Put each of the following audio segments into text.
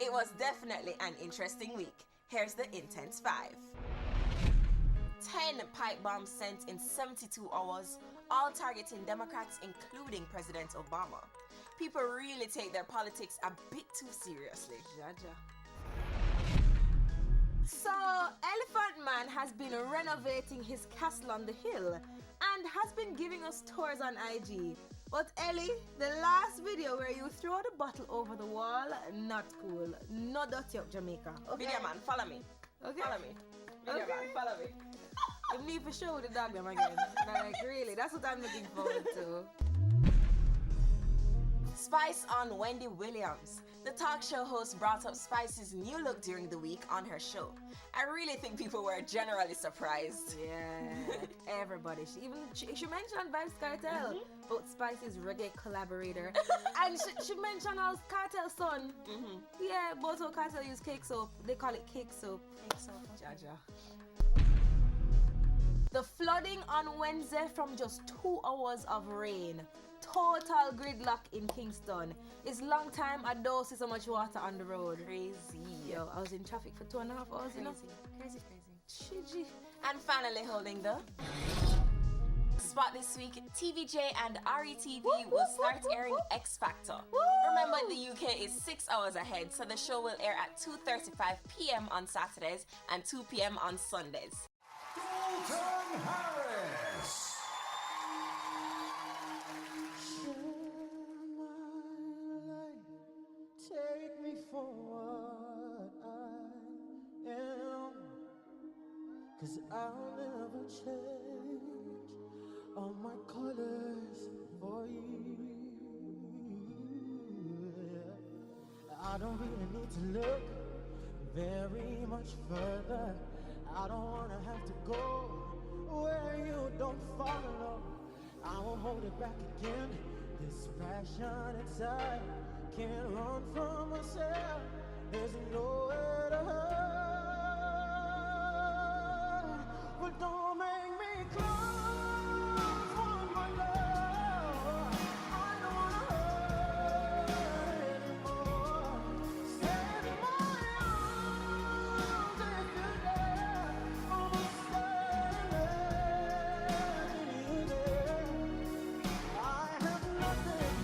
It was definitely an interesting week. Here's the Intense 5. 10 pipe bombs sent in 72 hours, all targeting Democrats, including President Obama. People really take their politics a bit too seriously. Jaja. So, Elephant Man has been renovating his castle on the hill and has been giving us tours on IG. But Ellie, the last video where you throw the bottle over the wall, not cool. No dirty up Jamaica. Okay? Video man, follow me. Okay. Follow me. Video Okay. man, follow me. You need to show the dog them again. Like, really, that's what I'm looking forward to. Spice on Wendy Williams. The talk show host brought up Spice's new look during the week on her show. I really think people were generally surprised. Yeah, everybody. She mentioned Vibes Cartel, but Spice's reggae collaborator. And she mentioned how Cartel's son. Yeah, both of Cartel use cake soap. They call it cake soap. Cake soap. Jaja. The flooding on Wednesday from just 2 hours of rain. Total gridlock in Kingston. It's long time I don't see so much water on the road. Crazy. Yo, I was in traffic for 2.5 hours, you know? Crazy. Chiji. And finally holding the spot this week, TVJ and RETV will start airing X Factor. Remember, the UK is 6 hours ahead, so the show will air at 2:35 p.m. on Saturdays and 2 p.m. on Sundays. Dalton Harris. Take me for what I am, 'cause I'll never change all my colors for you. I don't really need to look very much further. I don't wanna have to go where you don't follow. I won't hold it back again. This passion inside can't run from myself. There's nowhere to hide. But don't make me close one more love. I don't wanna hurt anymore. Stand in my arms if you're there. I'ma stand in you there. I have nothing.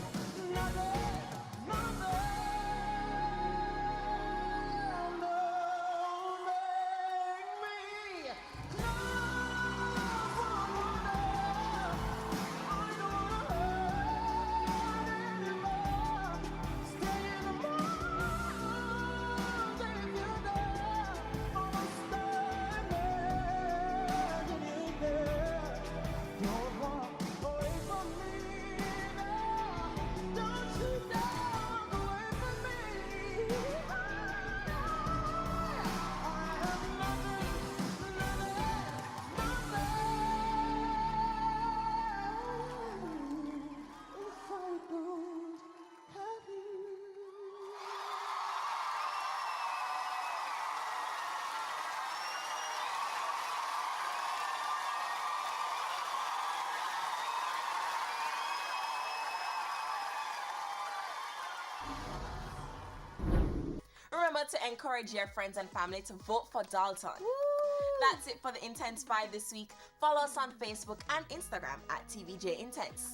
Remember to encourage your friends and family to vote for Dalton. That's it for the Intense 5 this week. Follow us on Facebook and Instagram at TVJ Intense.